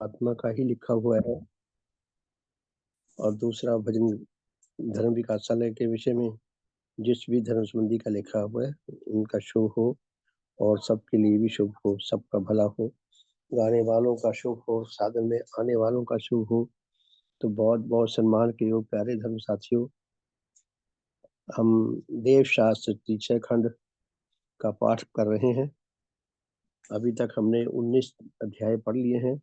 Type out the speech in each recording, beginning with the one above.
आत्मा का ही लिखा हुआ है। और दूसरा भजन धर्म विकासालय के विषय में जिस भी धर्म संबंधी का लिखा हुआ है उनका शुभ हो और सबके लिए भी शुभ हो, सबका भला हो, गाने वालों का शुभ हो, साधन में आने वालों का शुभ हो। तो बहुत बहुत सम्मान के योग प्यारे धर्म साथियों, हम देव शास्त्र तीसरे खंड का पाठ कर रहे हैं। अभी तक हमने 19 अध्याय पढ़ लिए हैं।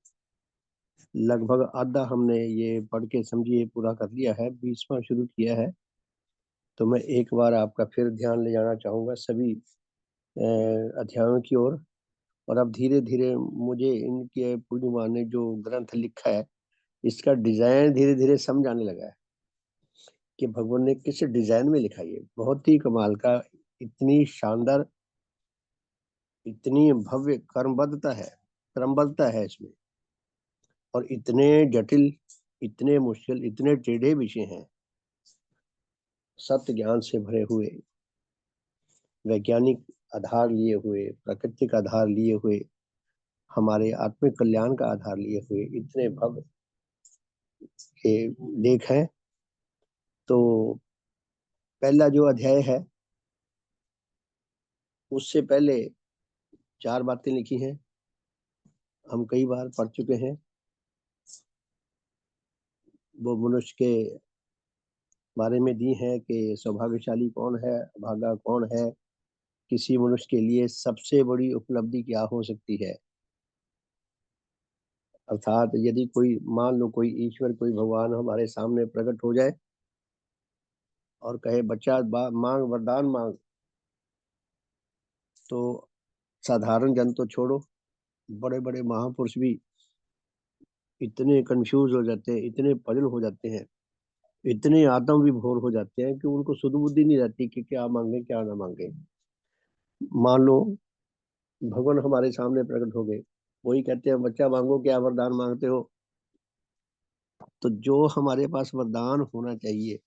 लगभग आधा हमने ये पढ़ के समझिए पूरा कर लिया है, 20वां शुरू किया है। तो मैं एक बार आपका फिर ध्यान ले जाना चाहूँगा सभी अध्यायों की ओर। और अब धीरे धीरे मुझे इनके पूर्णिमा ने जो ग्रंथ लिखा है इसका डिजाइन धीरे धीरे समझ आने लगा है कि भगवान ने किस डिजाइन में लिखा है। बहुत ही कमाल का, इतनी शानदार, इतनी भव्य क्रमबद्धता है इसमें। और इतने जटिल, इतने मुश्किल, इतने टेढ़े विषय हैं, सत्य ज्ञान से भरे हुए, वैज्ञानिक आधार लिए हुए, प्राकृतिक आधार लिए हुए, हमारे आत्मिक कल्याण का आधार लिए हुए इतने भव्य के लेख हैं। तो पहला जो अध्याय है उससे पहले 4 बातें लिखी हैं, हम कई बार पढ़ चुके हैं। वो मनुष्य के बारे में दी है कि सौभाग्यशाली कौन है, अभागा कौन है, किसी मनुष्य के लिए सबसे बड़ी उपलब्धि क्या हो सकती है। अर्थात यदि कोई, मान लो कोई ईश्वर, कोई भगवान हमारे सामने प्रकट हो जाए और कहे बच्चा मांग, वरदान मांग, तो साधारण जन तो छोड़ो, बड़े बड़े महापुरुष भी इतने कंफ्यूज हो जाते हैं, इतने पजल हो जाते हैं, इतने आत्म विभोर हो जाते हैं कि उनको सुध बुद्धि नहीं रहती कि क्या मांगे क्या ना मांगे। मान लो भगवान हमारे सामने प्रकट हो गए, वही कहते हैं बच्चा मांगो, क्या वरदान मांगते हो। तो जो हमारे पास वरदान होना चाहिए,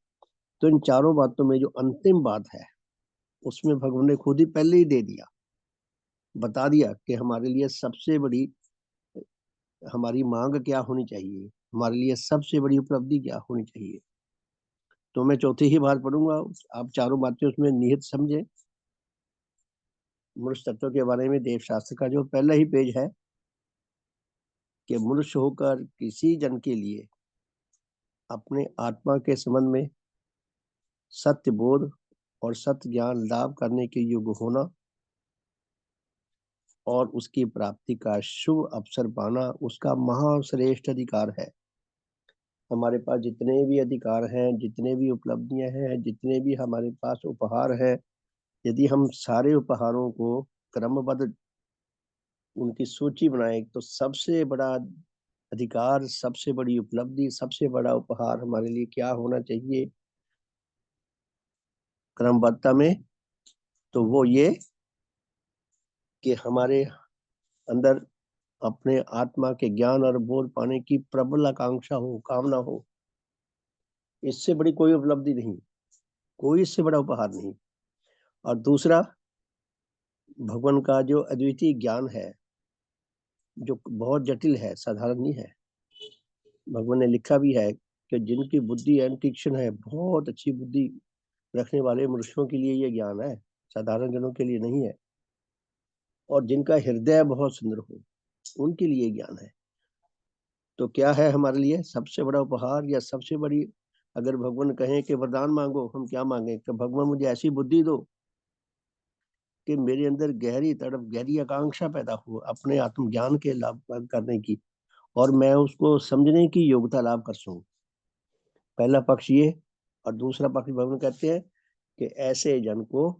तो इन चारों बातों में जो अंतिम बात है उसमें भगवान ने खुद ही पहले ही दे दिया, बता दिया कि हमारे लिए सबसे बड़ी, हमारी मांग क्या होनी चाहिए, हमारे लिए सबसे बड़ी उपलब्धि क्या होनी चाहिए। तो मैं चौथी ही बार पढ़ूंगा, आप चारों बातें उसमें निहित समझे। मनुष्य तत्व के बारे में देव शास्त्र का जो पहला ही पेज है कि मनुष्य होकर किसी जन के लिए अपने आत्मा के संबंध में सत्य बोध और सत्य ज्ञान लाभ करने के योग्य होना और उसकी प्राप्ति का शुभ अवसर पाना उसका महाश्रेष्ठ अधिकार है। हमारे पास जितने भी अधिकार हैं, जितने भी उपलब्धियां हैं, जितने भी हमारे पास उपहार हैं, यदि हम सारे उपहारों को क्रमबद्ध उनकी सूची बनाए तो सबसे बड़ा अधिकार, सबसे बड़ी उपलब्धि, सबसे बड़ा उपहार हमारे लिए क्या होना चाहिए क्रमबद्धता में। तो वो ये कि हमारे अंदर अपने आत्मा के ज्ञान और बोध पाने की प्रबल आकांक्षा हो, कामना हो। इससे बड़ी कोई उपलब्धि नहीं, कोई इससे बड़ा उपहार नहीं। और दूसरा, भगवान का जो अद्वितीय ज्ञान है जो बहुत जटिल है, साधारण नहीं है। भगवान ने लिखा भी है कि जिनकी बुद्धि एंड तीक्ष्ण है, बहुत अच्छी बुद्धि रखने वाले मनुष्यों के लिए ये ज्ञान है, साधारण जनों के लिए नहीं है। और जिनका हृदय बहुत सुंदर हो उनके लिए ज्ञान है। तो क्या है हमारे लिए सबसे बड़ा उपहार या सबसे बड़ी, अगर भगवान कहें कि वरदान मांगो, हम क्या मांगे कि भगवान मुझे ऐसी बुद्धि दो कि मेरे अंदर गहरी तड़प, गहरी आकांक्षा पैदा हो अपने आत्मज्ञान के लाभ करने की, और मैं उसको समझने की योग्यता लाभ कर सकूं। पहला पक्ष ये। और दूसरा पक्ष भगवान कहते हैं कि ऐसे जन को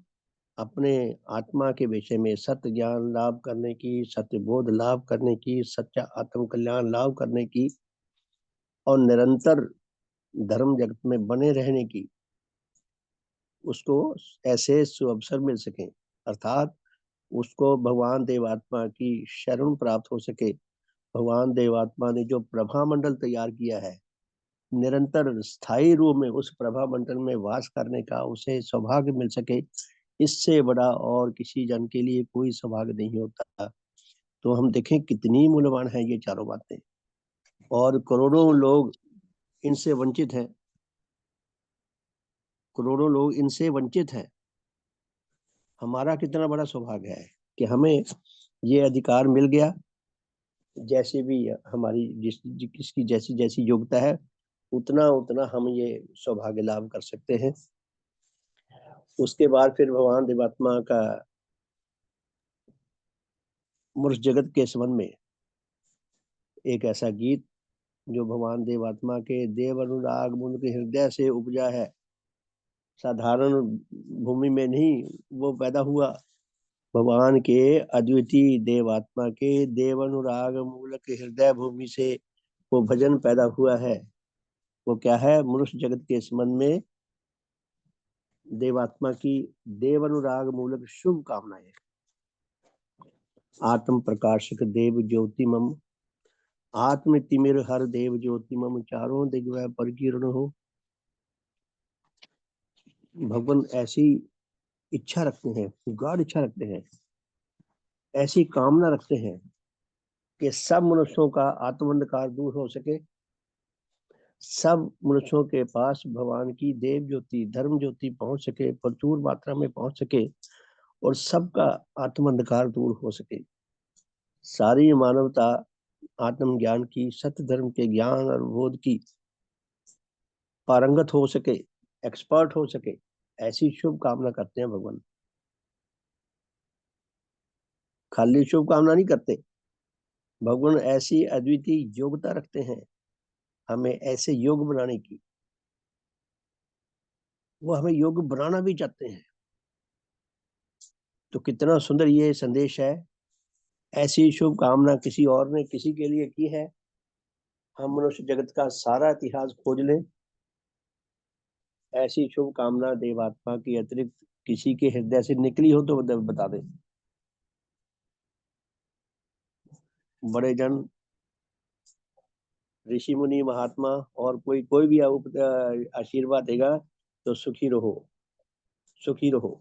अपने आत्मा के विषय में सत्य ज्ञान लाभ करने की, सत्य बोध लाभ करने की, सच्चा आत्म कल्याण लाभ करने की और निरंतर धर्म जगत में बने रहने की उसको ऐसे सुअवसर मिल सके। अर्थात उसको भगवान देवात्मा की शरण प्राप्त हो सके। भगवान देवात्मा ने जो प्रभा मंडल तैयार किया है, निरंतर स्थायी रूप में उस प्रभा मंडल में वास करने का उसे सौभाग्य मिल सके। इससे बड़ा और किसी जन के लिए कोई सौभाग्य नहीं होता। तो हम देखें कितनी मूल्यवान है ये चारों बातें। और करोड़ों लोग इनसे वंचित हैं, करोड़ों लोग इनसे वंचित हैं। हमारा कितना बड़ा सौभाग्य है कि हमें ये अधिकार मिल गया। जैसे भी हमारी किसकी जैसी जैसी योग्यता है, उतना उतना हम ये सौभाग्य लाभ कर सकते हैं। उसके बाद फिर भगवान देवात्मा का मनुष्य जगत के संबंध में एक ऐसा गीत जो भगवान देवात्मा के देव अनुराग मूल के हृदय से उपजा है। साधारण भूमि में नहीं वो पैदा हुआ, भगवान के अद्वितीय देवात्मा के देव अनुराग मूलक हृदय भूमि से वो भजन पैदा हुआ है। वो क्या है? मनुष्य जगत के संबंध में देवात्मा की देव अनुराग मूलक शुभ कामनाएं। आत्म प्रकाशक देव ज्योति मम, आत्म तिमिर हर देव ज्योति मम, चारों दिग्वय पर किरण हो। भगवान ऐसी इच्छा रखते हैं, गाढ़ इच्छा रखते हैं, ऐसी कामना रखते हैं कि सब मनुष्यों का आत्मअंधकार दूर हो सके, सब मनुष्यों के पास भगवान की देव ज्योति धर्म ज्योति पहुंच सके, प्रचुर मात्रा में पहुंच सके, और सबका आत्मअंधकार दूर हो सके। सारी मानवता आत्मज्ञान की, सत्य धर्म के ज्ञान और बोध की पारंगत हो सके, एक्सपर्ट हो सके, ऐसी शुभ कामना करते हैं भगवान। खाली शुभ कामना नहीं करते, भगवान ऐसी अद्वितीय योग्यता रखते हैं हमें ऐसे योग बनाने की। वो हमें योग बनाना भी चाहते हैं। तो कितना सुंदर ये संदेश है। ऐसी शुभ कामना किसी और ने किसी के लिए की है? हम मनुष्य जगत का सारा इतिहास खोज लें, ऐसी शुभ कामना देवात्मा की अतिरिक्त किसी के हृदय से निकली हो तो बता दे। बड़े जन, ऋषि मुनि, महात्मा और कोई भी आशीर्वाद देगा तो सुखी रहो, सुखी रहो,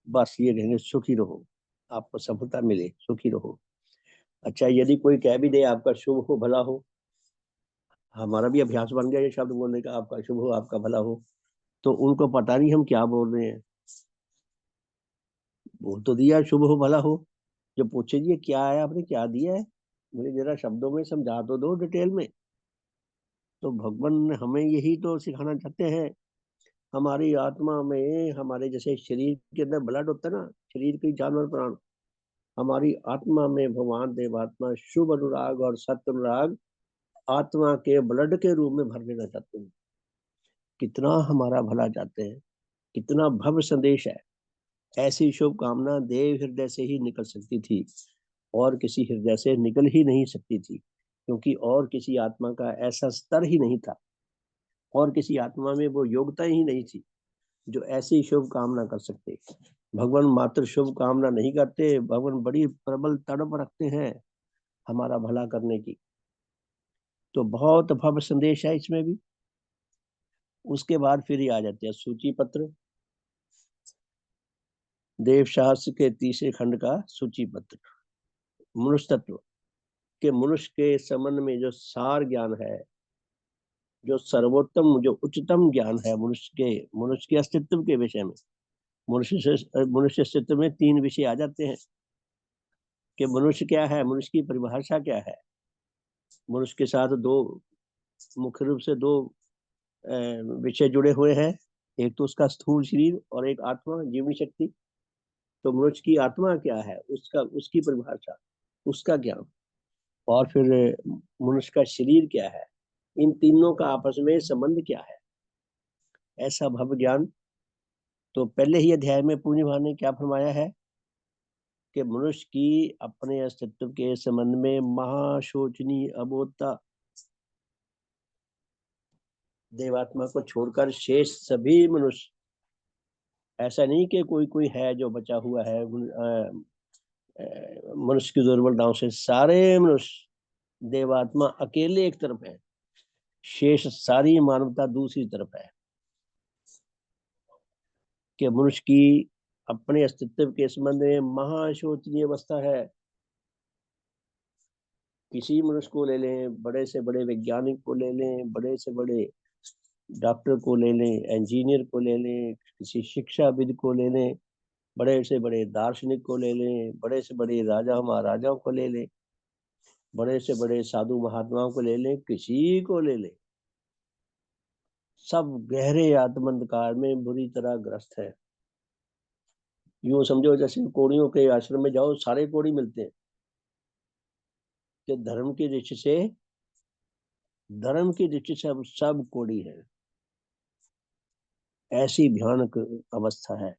बस ये कहेंगे सुखी रहो, आपको सफलता मिले, सुखी रहो। अच्छा, यदि कोई कह भी दे आपका शुभ हो भला हो, हमारा भी अभ्यास बन गया ये शब्द बोलने का, आपका शुभ हो आपका भला हो, तो उनको पता नहीं हम क्या बोल रहे हैं। बोल तो दिया शुभ हो भला हो, जब पूछे जी क्या है, आपने क्या दिया है, मुझे जरा शब्दों में समझा तो दो डिटेल में। तो भगवान हमें यही तो सिखाना चाहते हैं। हमारी आत्मा में, हमारे जैसे शरीर के अंदर ब्लड होता है ना, शरीर के जानवर प्राण, हमारी आत्मा में भगवान देवात्मा शुभ अनुराग और सत्य अनुराग आत्मा के ब्लड के रूप में भर लेना चाहते हैं। कितना हमारा भला चाहते हैं, कितना भव्य संदेश है। ऐसी शुभ कामना देव हृदय से ही निकल सकती थी, और किसी हृदय से निकल ही नहीं सकती थी, क्योंकि और किसी आत्मा का ऐसा स्तर ही नहीं था, और किसी आत्मा में वो योग्यता ही नहीं थी जो ऐसी शुभ कामना कर सकते। भगवान मात्र शुभ कामना नहीं करते, भगवान बड़ी प्रबल तड़प रखते हैं हमारा भला करने की। तो बहुत भव्य संदेश है इसमें भी। उसके बाद फिर ही आ जाते हैं सूची पत्र, देवशास्त्र के तीसरे खंड का सूची पत्र। मनुष्य तत्व के, मनुष्य के संबंध में जो सार ज्ञान है, जो सर्वोत्तम, जो उच्चतम ज्ञान है मनुष्य के अस्तित्व के विषय में। मनुष्य अस्तित्व में तीन विषय आ जाते हैं कि मनुष्य क्या है, मनुष्य की परिभाषा क्या है। मनुष्य के साथ दो, मुख्य रूप से दो विषय जुड़े हुए हैं। एक तो उसका स्थूल शरीर और एक आत्मा, जीवनी शक्ति। तो मनुष्य की आत्मा क्या है, उसका, उसकी परिभाषा, उसका ज्ञान। और फिर मनुष्य का शरीर क्या है, इन तीनों का आपस में संबंध क्या है, ऐसा भव्य ज्ञान। तो पहले ही अध्याय में पूज्य भगवान ने क्या फरमाया है कि मनुष्य की अपने अस्तित्व के संबंध में महाशोचनीय अबोधता। देवात्मा को छोड़कर शेष सभी मनुष्य, ऐसा नहीं कि कोई कोई है जो बचा हुआ है मनुष्य की दुर्बलताओं से, सारे मनुष्य, देवात्मा अकेले एक तरफ है, शेष सारी मानवता दूसरी तरफ है। कि मनुष्य की अपने अस्तित्व के संबंध में महाशोचनीय अवस्था है। किसी मनुष्य को ले लें, बड़े से बड़े वैज्ञानिक को ले लें, बड़े से बड़े डॉक्टर को ले लें, इंजीनियर को ले लें, किसी शिक्षाविद को ले लें, बड़े से बड़े दार्शनिक को ले लें, बड़े से बड़े राजा महाराजाओं को ले लें, बड़े से बड़े साधु महात्माओं को ले लें, किसी को ले लें, सब गहरे आत्मंधकार में बुरी तरह ग्रस्त है। यूं समझो जैसे कोड़ियों के आश्रम में जाओ, सारे कोड़ी मिलते हैं कि धर्म की दृष्टि से, धर्म की दृष्टि से अब सब कोड़ी है। ऐसी भयानक अवस्था है,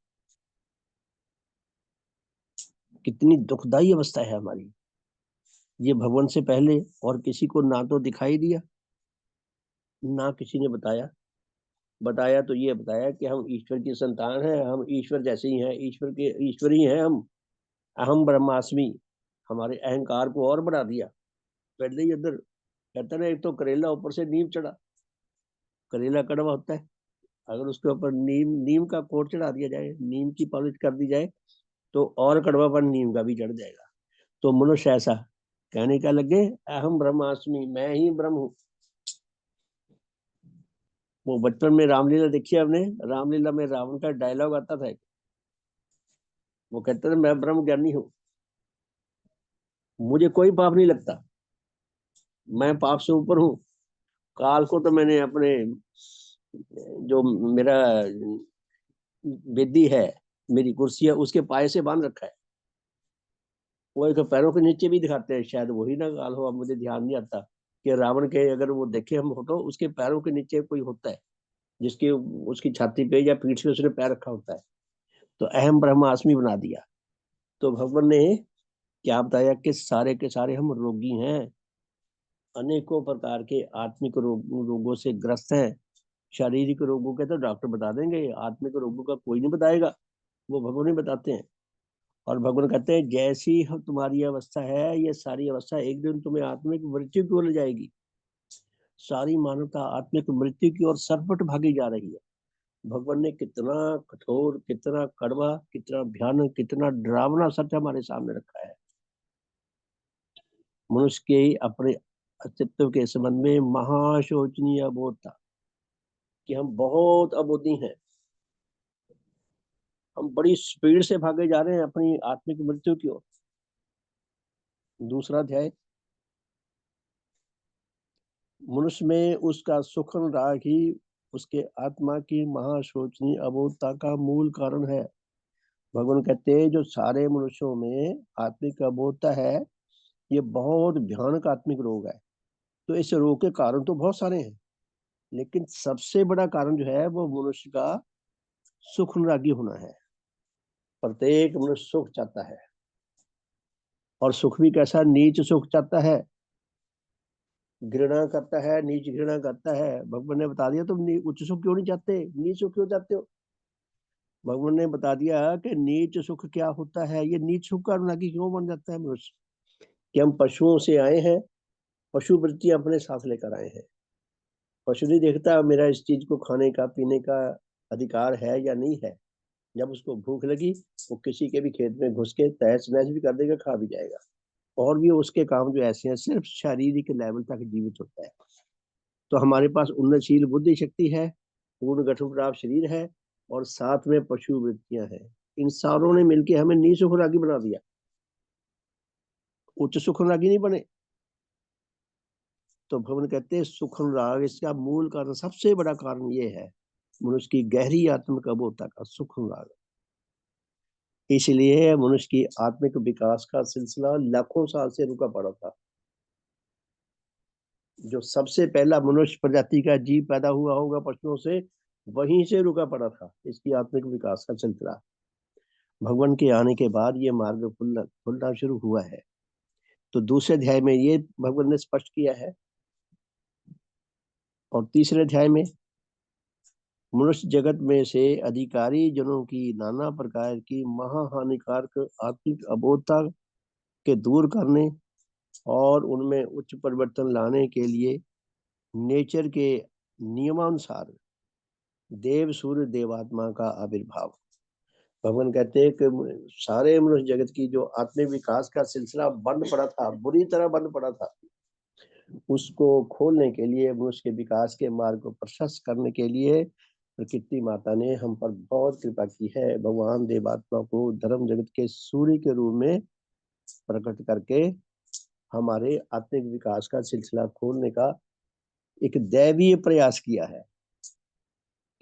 कितनी दुखदाई अवस्था है हमारी। ये भगवान से पहले और किसी को ना तो दिखाई दिया, ना किसी ने बताया। बताया तो ये बताया कि हम ईश्वर की संतान हैं, हम ईश्वर जैसे ही हैं, ईश्वर के ईश्वर ही हैं हम। अहम ब्रह्मास्मि, हमारे अहंकार को और बढ़ा दिया। पहले ही इधर कहते ना, एक तो करेला ऊपर से नीम चढ़ा। करेला कड़वा होता है, अगर उसके ऊपर नीम नीम का कोट चढ़ा दिया जाए, नीम की पॉलिश कर दी जाए, तो और कड़वापन नीम का भी चढ़ जाएगा। तो मनुष्य ऐसा कहने का लगे, अहम ब्रह्मास्मि, मैं ही ब्रह्म हूँ। वो बचपन में रामलीला देखी है आपने? रामलीला में रावण का डायलॉग आता था, वो कहते थे मैं ब्रह्म ज्ञानी हूँ, मुझे कोई पाप नहीं लगता, मैं पाप से ऊपर हूँ। काल को तो मैंने अपने, जो मेरा वेदी है, मेरी कुर्सी है, उसके पाए से बांध रखा है। वो एक पैरों के नीचे भी दिखाते हैं, शायद वही ना काल हो, अब मुझे ध्यान नहीं आता। कि रावण के अगर वो देखे हम फोटो, उसके पैरों के नीचे कोई होता है, जिसके उसकी छाती पे या पीठ पे उसने पैर रखा होता है। तो अहम ब्रह्मास्मि बना दिया। तो भगवान ने क्या बताया कि सारे के सारे हम रोगी हैं, अनेकों प्रकार के आत्मिक रोगों से ग्रस्त हैं। शारीरिक रोगों के तो डॉक्टर बता देंगे, आत्मिक रोगों का कोई नहीं बताएगा, वो भगवान ही बताते हैं। और भगवान कहते हैं जैसी तुम्हारी अवस्था है, ये सारी अवस्था एक दिन तुम्हें आत्मिक मृत्यु की ओर ले जाएगी। सारी मानवता आत्मिक मृत्यु की ओर सरपट भागी जा रही है। भगवान ने कितना कठोर, कितना कड़वा, कितना भयानक, कितना डरावना सत्य हमारे सामने रखा है। मनुष्य के अपने अस्तित्व के संबंध में महाशोचनीय बोध था कि हम बहुत अबोधी हैं, हम बड़ी स्पीड से भागे जा रहे हैं अपनी आत्मिक मृत्यु की ओर। दूसरा अध्याय, मनुष्य में उसका सुखन राग ही उसके आत्मा की महाशोचनीय अबोधता का मूल कारण है। भगवान कहते हैं जो सारे मनुष्यों में आत्मिक अबोधता है, ये बहुत भयानक आत्मिक रोग है। तो इस रोग के कारण तो बहुत सारे हैं, लेकिन सबसे बड़ा कारण जो है वो मनुष्य का सुख अनुरागी होना है। प्रत्येक मनुष्य सुख चाहता है, और सुख भी कैसा, नीच सुख चाहता है, घृणा करता है, नीच घृणा करता है। भगवान ने बता दिया तुम उच्च सुख क्यों नहीं चाहते, नीच सुख क्यों चाहते हो। भगवान ने बता दिया कि नीच सुख क्या होता है, ये नीच सुख का अनुरागी क्यों बन जाता है मनुष्य। कि हम पशुओं से आए हैं, पशु वृत्तियां अपने साथ लेकर आए हैं। पशु नहीं देखता मेरा इस चीज को खाने का पीने का अधिकार है या नहीं है। जब उसको भूख लगी, वो किसी के भी खेत में घुस के तहस नहस भी कर देगा, खा भी जाएगा। और भी उसके काम जो ऐसे हैं, सिर्फ शारीरिक लेवल तक जीवित होता है। तो हमारे पास उन्नतशील बुद्धि शक्ति है, पूर्ण गठन प्राप्त शरीर है, और साथ में पशु वृत्तियां हैं। इन सारों ने मिलकर हमें निसुखरागी बना दिया, उच्च सुखरागी नहीं बने। तो भगवान कहते हैं सुख अनुराग, इसका मूल कारण, सबसे बड़ा कारण ये है मनुष्य की गहरी आत्मिक अबोधता का सुख अनुराग। इसलिए मनुष्य की आत्मिक विकास का सिलसिला लाखों साल से रुका पड़ा था। जो सबसे पहला मनुष्य प्रजाति का जीव पैदा हुआ होगा पशुओं से, वहीं से रुका पड़ा था इसकी आत्मिक विकास का सिलसिला। भगवान के आने के बाद ये मार्ग खुलना शुरू हुआ है। तो दूसरे अध्याय में ये भगवान ने स्पष्ट किया है। और तीसरे अध्याय में मनुष्य जगत में से अधिकारी जनों की नाना प्रकार की महाहानिकारक आत्मिक अबोधता के दूर करने और उनमें उच्च परिवर्तन लाने के लिए नेचर के नियमानुसार देव सूर्य देवात्मा का आविर्भाव। भगवान कहते हैं कि सारे मनुष्य जगत की जो आत्मिक विकास का सिलसिला बंद पड़ा था, बुरी तरह बंद पड़ा था, उसको खोलने के लिए, मनुष्य के विकास के मार्ग को प्रशस्त करने के लिए प्रकृति माता ने हम पर बहुत कृपा की है। भगवान देवात्मा को धर्म जगत के सूर्य के रूप में प्रकट करके हमारे आत्मिक विकास का सिलसिला खोलने का एक दैवीय प्रयास किया है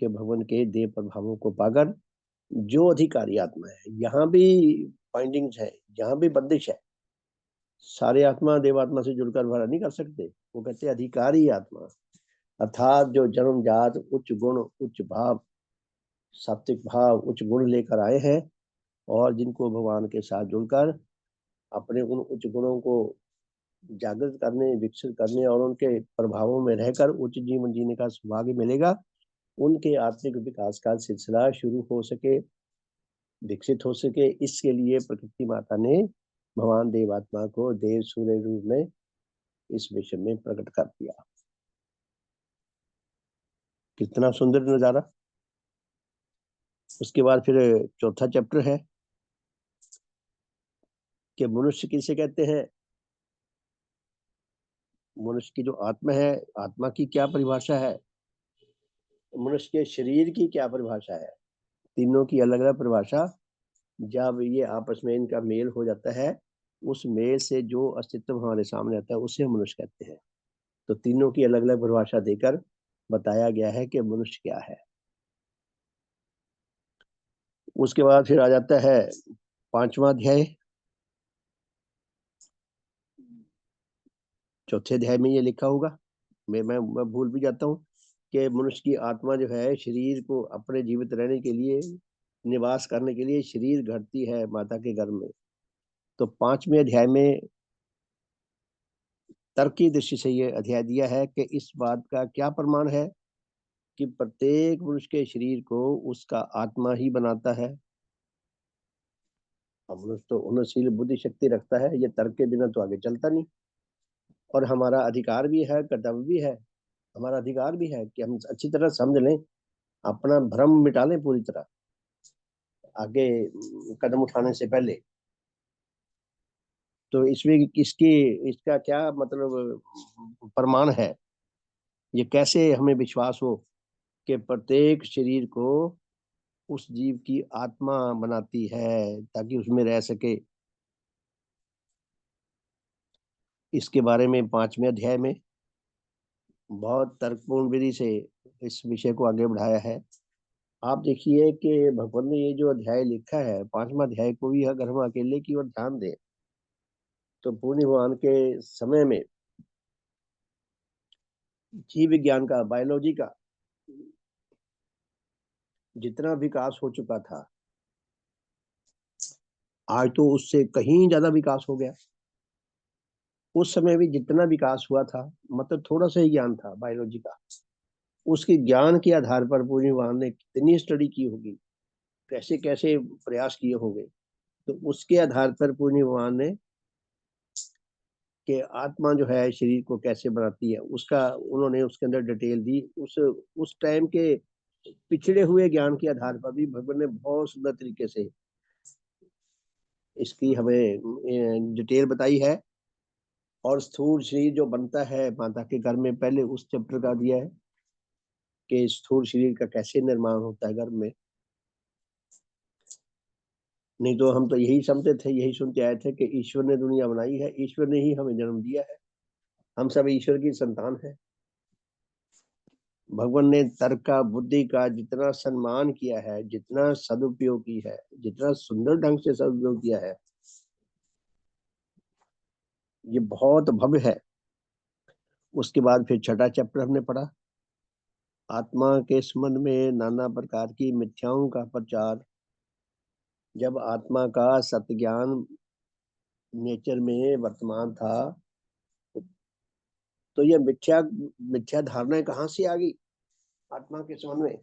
कि भगवान के देव प्रभावों को पाकर जो अधिकारी आत्मा है, यहाँ भी फाइंडिंग्स है, यहाँ भी बंदिश है। सारे आत्मा देवात्मा से जुड़कर भरा नहीं कर सकते। वो कहते अधिकारी आत्मा, अर्थात जो जन्मजात उच्च गुण, उच्च भाव, सात्विक भाव, उच्च गुण लेकर आए हैं और जिनको भगवान के साथ जुड़कर अपने उन उच्च गुणों को जागृत करने, विकसित करने और उनके प्रभावों में रहकर उच्च जीवन जीने का सौभाग्य मिलेगा, उनके आत्मिक विकास का सिलसिला शुरू हो सके, विकसित हो सके, इसके लिए प्रकृति माता ने भगवान देवात्मा को देव सूर्य रूप में इस विषय में प्रकट कर दिया। कितना सुंदर नजारा। उसके बाद फिर चौथा चैप्टर है कि मनुष्य किसे कहते हैं। मनुष्य की जो आत्मा है, आत्मा की क्या परिभाषा है, मनुष्य के शरीर की क्या परिभाषा है, तीनों की अलग अलग परिभाषा। जब ये आपस में इनका मेल हो जाता है, उस मेल से जो अस्तित्व हमारे सामने आता है उसे हम मनुष्य कहते हैं। तो तीनों की अलग अलग परिभाषा देकर बताया गया है कि मनुष्य क्या है। उसके बाद फिर आ जाता है पांचवा अध्याय। चौथे अध्याय में ये लिखा होगा, मैं भूल भी जाता हूँ कि मनुष्य की आत्मा जो है शरीर को अपने जीवित रहने के लिए, निवास करने के लिए शरीर घड़ती है माता के गर्भ में। तो पांचवें अध्याय में तर्क की दृष्टि से ये अध्याय दिया है कि इस बात का क्या प्रमाण है कि प्रत्येक मनुष्य के शरीर को उसका आत्मा ही बनाता है। मनुष्य तो उन्नतशील बुद्धि शक्ति रखता है, ये तर्क के बिना तो आगे चलता नहीं। और हमारा अधिकार भी है, कर्तव्य भी है, हमारा अधिकार भी है कि हम अच्छी तरह समझ लें, अपना भ्रम मिटा लें पूरी तरह आगे कदम उठाने से पहले। तो इसमें इसकी इसका क्या मतलब प्रमाण है, ये कैसे हमें विश्वास हो कि प्रत्येक शरीर को उस जीव की आत्मा बनाती है ताकि उसमें रह सके। इसके बारे में पांचवें अध्याय में बहुत तर्कपूर्ण विधि से इस विषय को आगे बढ़ाया है। आप देखिए कि भगवान ने ये जो अध्याय लिखा है, पांचवा अध्याय को भी अगर हम अकेले की ओर ध्यान दें तो पूर्ण भगवान के समय में जीव विज्ञान का, बायोलॉजी का जितना विकास हो चुका था, आज तो उससे कहीं ज्यादा विकास हो गया। उस समय भी जितना विकास हुआ था, मतलब थोड़ा सा ही ज्ञान था बायोलॉजी का, उसके ज्ञान के आधार पर पूर्ण भगवान ने कितनी स्टडी की होगी, कैसे कैसे प्रयास किए होंगे। तो उसके आधार पर पूर्ण भगवान ने कि आत्मा जो है शरीर को कैसे बनाती है, उसका उन्होंने उसके अंदर डिटेल दी। उस टाइम के पिछड़े हुए ज्ञान के आधार पर भी भगवान ने बहुत सुंदर तरीके से इसकी हमें डिटेल बताई है। और स्थूल शरीर जो बनता है माता के गर्भ में, पहले उस चैप्टर का दिया है कि स्थूल शरीर का कैसे निर्माण होता है गर्भ में। नहीं तो हम तो यही समझते थे, यही सुनते आए थे कि ईश्वर ने दुनिया बनाई है, ईश्वर ने ही हमें जन्म दिया है, हम सब ईश्वर की संतान है। भगवान ने तर्क का, बुद्धि का जितना सम्मान किया है, जितना सदुपयोग की है, जितना सुंदर ढंग से सदुपयोग किया है, ये बहुत भव्य है। उसके बाद फिर छठा चैप्टर हमने पढ़ा, आत्मा के संबंध में नाना प्रकार की मिथ्याओं का प्रचार। जब आत्मा का सत्य ज्ञान नेचर में वर्तमान था, तो ये मिथ्या मिथ्या धारणाएं कहाँ से आ गई आत्मा के संबंध में।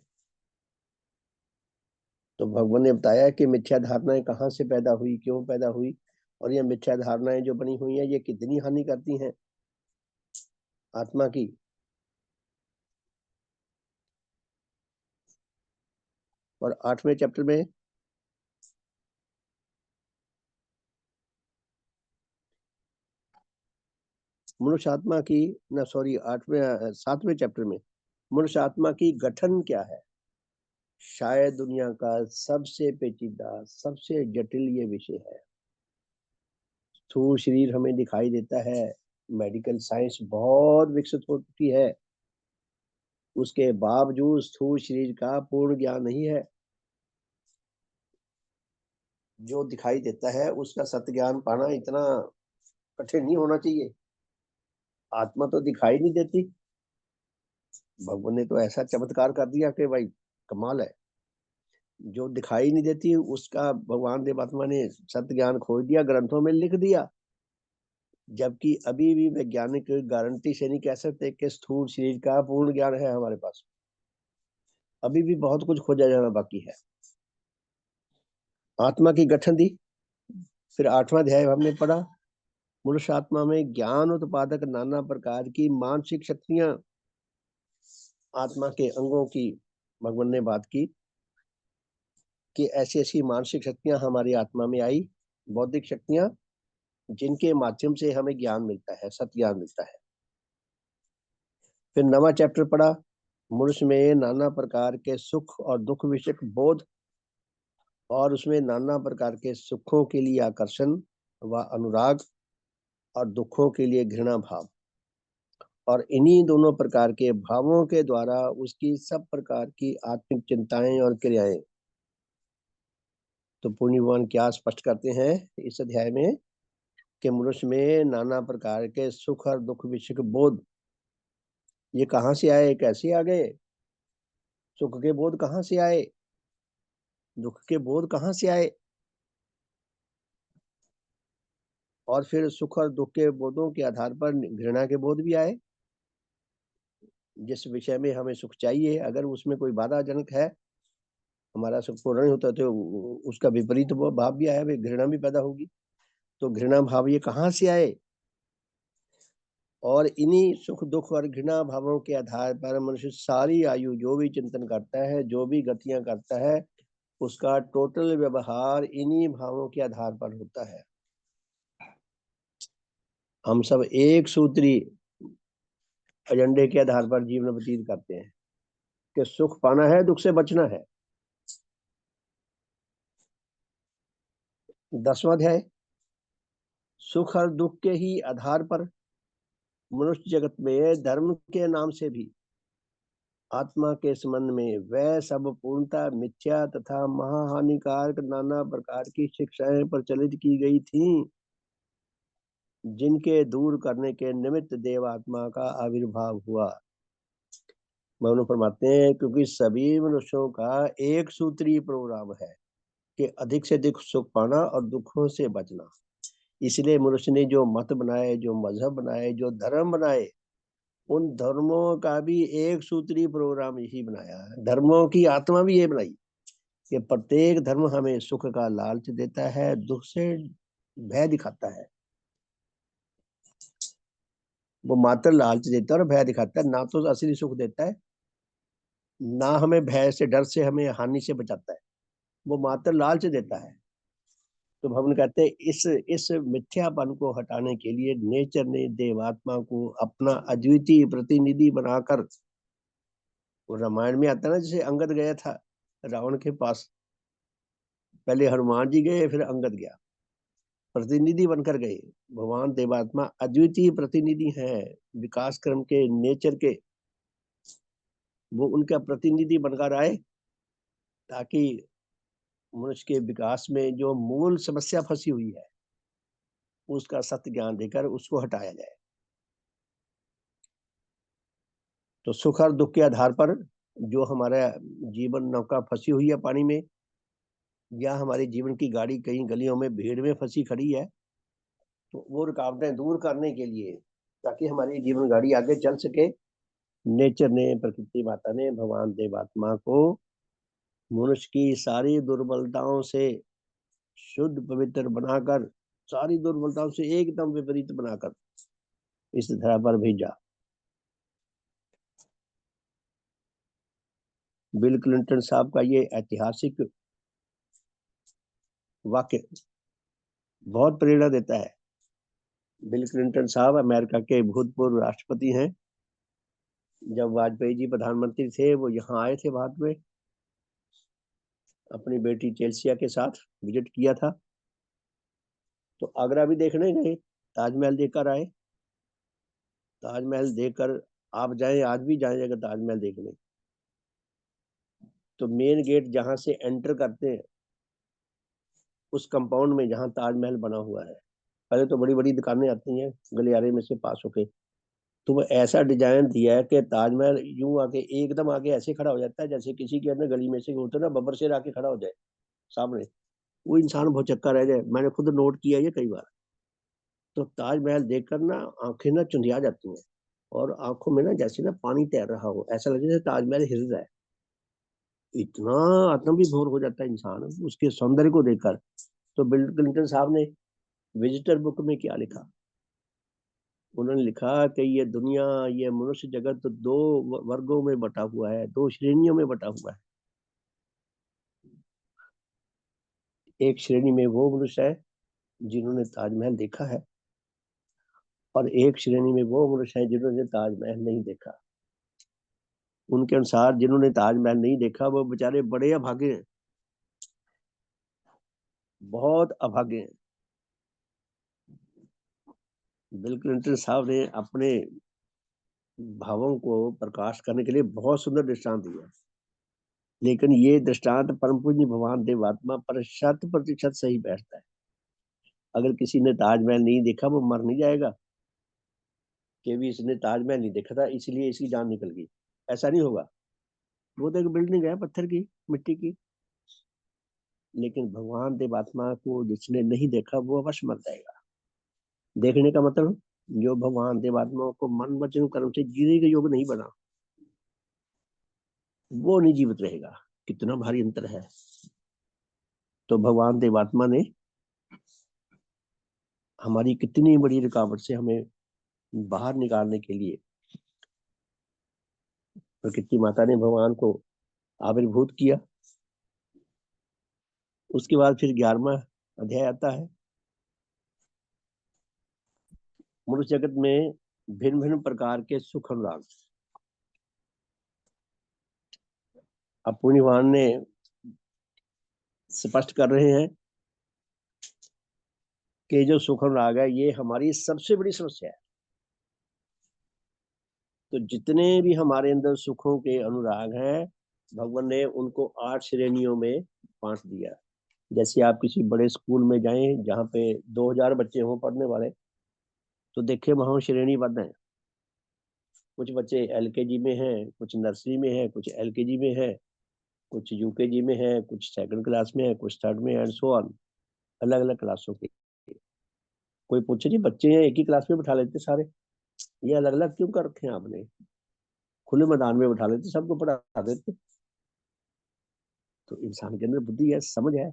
तो भगवान ने बताया कि मिथ्या धारणाएं कहाँ से पैदा हुई, क्यों पैदा हुई, और ये मिथ्या धारणाएं जो बनी हुई हैं ये कितनी हानि करती हैं आत्मा की। और आठवें चैप्टर में मनुष्य आत्मा की, ना सॉरी, 7वें चैप्टर में मनुष्य आत्मा की गठन क्या है। शायद दुनिया का सबसे पेचीदा, सबसे जटिल ये विषय है। स्थूल शरीर हमें दिखाई देता है, मेडिकल साइंस बहुत विकसित हो चुकी है, उसके बावजूद स्थूल शरीर का पूर्ण ज्ञान नहीं है। जो दिखाई देता है उसका सत्य ज्ञान पाना इतना कठिन नहीं होना चाहिए। आत्मा तो दिखाई नहीं देती, भगवान ने तो ऐसा चमत्कार कर दिया कि भाई कमाल है। जो दिखाई नहीं देती उसका भगवान देवात्मा ने सत्य ज्ञान खोज दिया, ग्रंथों में लिख दिया। जबकि अभी भी वैज्ञानिक गारंटी से नहीं कह सकते कि स्थूल शरीर का पूर्ण ज्ञान है हमारे पास। अभी भी बहुत कुछ खोजा जाना बाकी है। आत्मा की गठन दी। फिर 8वां अध्याय हमने पढ़ा, मनुष्य आत्मा में ज्ञान उत्पादक नाना प्रकार की मानसिक शक्तियां, आत्मा के अंगों की भगवान ने बात की कि ऐसी ऐसी मानसिक शक्तियां हमारी आत्मा में आई, बौद्धिक शक्तियां, जिनके माध्यम से हमें ज्ञान मिलता है, सत्य ज्ञान मिलता है। फिर 9वां चैप्टर पढ़ा, मनुष्य में नाना प्रकार के सुख और दुख विषयक बोध, और उसमें नाना प्रकार के सुखों के लिए आकर्षण व अनुराग और दुखों के लिए घृणा भाव, और इन्हीं दोनों प्रकार के भावों के द्वारा उसकी सब प्रकार की आत्मिक चिंताएं और क्रियाएं। तो पुण्य भगवान क्या स्पष्ट करते हैं इस अध्याय में कि मनुष्य में नाना प्रकार के सुख और दुख विषयक बोध, ये कहाँ से आए, कैसे आ गए। सुख के बोध कहाँ से आए, दुख के बोध कहाँ से आए, और फिर सुख और दुख के बोधों के आधार पर घृणा के बोध भी आए। जिस विषय में हमें सुख चाहिए, अगर उसमें कोई बाधाजनक है, हमारा सुख पूर्ण नहीं होता, तो उसका विपरीत भाव भी आया, घृणा भी पैदा होगी। तो घृणा भाव ये कहाँ से आए। और इन्हीं सुख दुख और घृणा भावों के आधार पर मनुष्य सारी आयु जो भी चिंतन करता है, जो भी गतियां करता है, उसका टोटल व्यवहार इन्हीं भावों के आधार पर होता है। हम सब एक सूत्री एजेंडे के आधार पर जीवन व्यतीत करते हैं कि सुख पाना है, दुख से बचना है। 10वां अध्याय, सुख और दुख के ही आधार पर मनुष्य जगत में धर्म के नाम से भी आत्मा के संबंध में वह सब पूर्णता मिथ्या तथा महाहानिकारक नाना प्रकार की शिक्षाएं प्रचलित की गई थीं, जिनके दूर करने के निमित्त देवात्मा का आविर्भाव हुआ। मनु फरमाते हैं क्योंकि सभी मनुष्यों का एक सूत्री प्रोग्राम है कि अधिक से अधिक सुख पाना और दुखों से बचना। इसलिए मनुष्य ने जो मत बनाए, जो मजहब बनाए, जो धर्म बनाए, उन धर्मों का भी एक सूत्री प्रोग्राम यही बनाया है। धर्मों की आत्मा भी ये बनाई कि प्रत्येक धर्म हमें सुख का लालच देता है, दुख से भय दिखाता है। वो मात्र लालच देता है और भय दिखाता है, ना तो असली सुख देता है, ना हमें भय से, डर से, हमें हानि से बचाता है। वो मात्र लालच देता है। तो भगवान कहते हैं इस मिथ्यापन को हटाने के लिए नेचर ने देवात्मा को अपना अद्वितीय प्रतिनिधि बनाकर, वो रामायण में आता है ना, जैसे अंगद गया था रावण के पास, पहले हनुमान जी गए, फिर अंगद गया, प्रतिनिधि बनकर गए। भगवान देवात्मा अद्वितीय प्रतिनिधि हैं विकास क्रम के, नेचर के। वो उनका प्रतिनिधि बनकर आए ताकि मनुष्य के विकास में जो मूल समस्या फंसी हुई है उसका सत्य ज्ञान देकर उसको हटाया जाए। तो सुख और दुख के आधार पर जो हमारा जीवन नौका फंसी हुई है पानी में, या हमारे जीवन की गाड़ी कहीं गलियों में भीड़ में फंसी खड़ी है, तो वो रुकावटें दूर करने के लिए, ताकि हमारी जीवन गाड़ी आगे चल सके, नेचर ने, प्रकृति माता ने भगवान देवात्मा को मनुष्य की सारी दुर्बलताओं से शुद्ध पवित्र बनाकर, सारी दुर्बलताओं से एकदम विपरीत बनाकर इस धरा पर भेजा। बिल क्लिंटन साहब का ये ऐतिहासिक वाक्य बहुत प्रेरणा देता है। बिल क्लिंटन साहब अमेरिका के भूतपूर्व राष्ट्रपति हैं। जब वाजपेयी जी प्रधानमंत्री थे वो यहाँ आए थे भारत में, अपनी बेटी चेल्सिया के साथ विजिट किया था। तो आगरा भी देखने गए, ताजमहल देखकर आए। ताजमहल देखकर आप जाएं, आज भी जाएं अगर ताजमहल देखने, तो मेन गेट जहां से एंटर करते हैं उस कंपाउंड में जहां ताजमहल बना हुआ है, पहले तो बड़ी बड़ी दुकानें आती हैं गलियारे में से पास होके, तो वो ऐसा डिजाइन दिया है कि ताजमहल यूं आके एकदम आगे ऐसे खड़ा हो जाता है जैसे किसी के अंदर गली में से होता है ना, बब्बर शेर आके खड़ा हो जाए सामने, वो इंसान बहुत चक्का रह जाए। मैंने खुद नोट किया ये कई बार। तो ताजमहल देखकर ना आंखें ना चुंधिया जाती हैं, और आंखों में ना जैसे ना पानी तैर रहा हो, ऐसा लगे जैसे ताजमहल हिल रहा है। इतना आत्मविभोर हो जाता है इंसान उसके सौंदर्य को देखकर। तो बिल क्लिंटन साहब ने विजिटर बुक में क्या लिखा, उन्होंने लिखा कि ये दुनिया, ये मनुष्य जगत दो वर्गों में बटा हुआ है, दो श्रेणियों में बटा हुआ है। एक श्रेणी में वो मनुष्य है जिन्होंने ताजमहल देखा है, और एक श्रेणी में वो मनुष्य है जिन्होंने ताजमहल नहीं देखा। उनके अनुसार जिन्होंने ताजमहल नहीं देखा वो बेचारे बड़े अभागे हैं, बहुत अभागे हैं। बिल क्लिंटन साहब ने अपने भावों को प्रकाश करने के लिए बहुत सुंदर दृष्टांत दिया, लेकिन ये दृष्टांत परम पूज्य भगवान देवात्मा पर 100% सही बैठता है। अगर किसी ने ताजमहल नहीं देखा वो मर नहीं जाएगा कि भी इसने ताजमहल नहीं देखा था इसलिए इसकी जान निकल गई, ऐसा नहीं होगा। वो तो एक बिल्डिंग है पत्थर की, मिट्टी की। लेकिन भगवान देवात्मा को जिसने नहीं देखा वो अवश्य मर जाएगा। देखने का मतलब, जो भगवान देवात्मा को मन वचन कर्म से जीने के योग नहीं बना, वो नहीं जीवित रहेगा। कितना भारी अंतर है। तो भगवान देवात्मा ने हमारी कितनी बड़ी रुकावट से हमें बाहर निकालने के लिए प्रकृति माता ने भगवान को आविर्भूत किया। उसके बाद फिर 11वां अध्याय आता है। मनुष्य जगत में भिन्न भिन्न प्रकार के सुख अनुराग। अब पुण्यवान ने स्पष्ट कर रहे हैं कि जो सुख अनुराग है ये हमारी सबसे बड़ी समस्या है। तो जितने भी हमारे अंदर सुखों के अनुराग हैं, भगवान ने उनको 8 श्रेणियों में बांट दिया। जैसे आप किसी बड़े स्कूल में जाएं जहाँ पे 2000 बच्चे हों पढ़ने वाले, तो देखे वहां श्रेणीबद्ध है। कुछ बच्चे एलकेजी में हैं, कुछ नर्सरी में है, कुछ एलकेजी में है, कुछ यूकेजी में है, कुछ सेकंड क्लास में है, कुछ थर्ड में, एंड सो ऑन। अलग अलग क्लासों के। कोई पूछे जी बच्चे हैं एक ही क्लास में बिठा लेते सारे, ये अलग अलग क्यों कर रखे हैं आपने? खुले मैदान में बिठा लेते, सबको पढ़ा देते। तो इंसान के अंदर बुद्धि है, समझ है,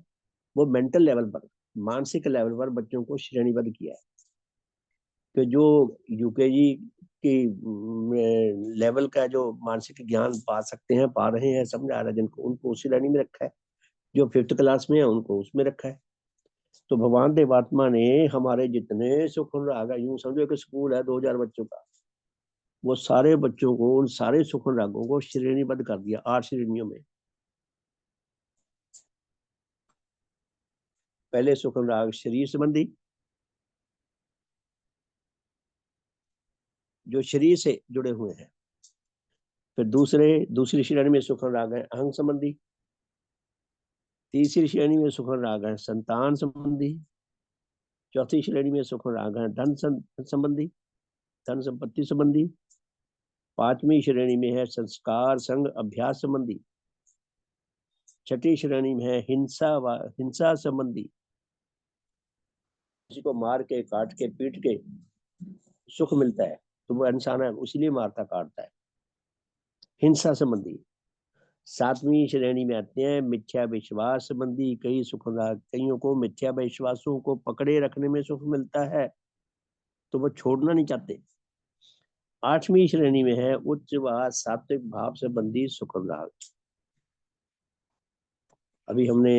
वो मेंटल लेवल पर, मानसिक लेवल पर बच्चों को श्रेणीबद्ध किया है। कि जो यूकेजी की लेवल का जो मानसिक ज्ञान पा सकते हैं, पा रहे हैं, समझ आ रहा है जिनको, उनको उसी श्रेणी में रखा है। जो 5th क्लास में है उनको उसमें रखा है। तो भगवान देवात्मा ने हमारे जितने सुख अनुराग, यूं समझो कि स्कूल है 2000 बच्चों का, वो सारे बच्चों को उन सारे सुख अनुरागों को श्रेणीबद्ध कर दिया 8 श्रेणियों में। पहले सुख अनुराग शरीर संबंधी, जो शरीर से जुड़े हुए हैं। फिर दूसरी श्रेणी में सुख अनुराग है अहंग संबंधी। तीसरी श्रेणी में सुख अनुराग है संतान संबंधी। चौथी श्रेणी में सुख अनुराग है संबंधी, धन संपत्ति संबंधी। 5वीं श्रेणी में है संस्कार संग अभ्यास संबंधी। 6ठी श्रेणी में है हिंसा संबंधी। किसी को मार के, काट के, पीट के सुख मिलता है तो वो इंसान है, इसीलिए मारता काटता है, हिंसा संबंधी। 7वीं श्रेणी में आते हैं मिथ्या विश्वास संबंधी। कई सुख, कईयों को मिथ्या विश्वासों को पकड़े रखने में सुख मिलता है तो वो छोड़ना नहीं चाहते। 8वीं श्रेणी में है उच्च व सात्विक भाव संबंधी सुख अनुराग। अभी हमने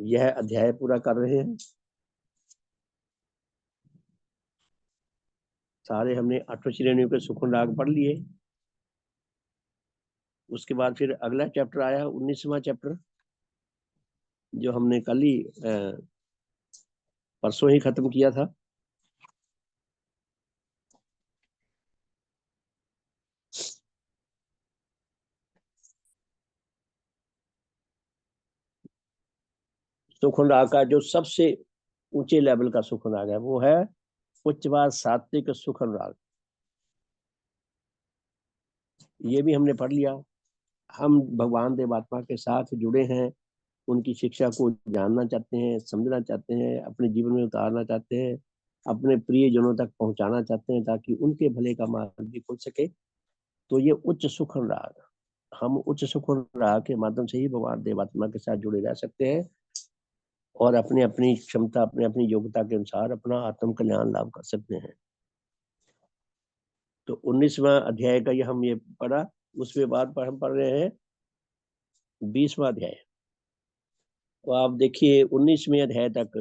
यह अध्याय पूरा कर रहे हैं। सारे हमने 8 श्रेणियों के सुख राग पढ़ लिए। उसके बाद फिर अगला चैप्टर आया 19वां चैप्टर, जो हमने कल ही परसों ही खत्म किया था। सुख राग का जो सबसे ऊंचे लेवल का सुख राग है वो है उच्चवाद सात्विक सुख राग। ये भी हमने पढ़ लिया। हम भगवान देवात्मा के साथ जुड़े हैं, उनकी शिक्षा को जानना चाहते हैं, समझना चाहते हैं, अपने जीवन में उतारना चाहते हैं, अपने प्रियजनों तक पहुंचाना चाहते हैं ताकि उनके भले का मार्ग भी खुल सके। तो ये उच्च सुख राग, हम उच्च सुख राग के माध्यम से ही भगवान देवात्मा के साथ जुड़े रह सकते हैं और अपने अपनी क्षमता, अपने अपनी योग्यता के अनुसार अपना आत्म कल्याण लाभ कर सकते हैं। तो 19वां अध्याय का ये हम ये पढ़ा। उसके बाद पर हम पढ़ रहे हैं 20वां अध्याय। तो आप देखिए 19वें अध्याय तक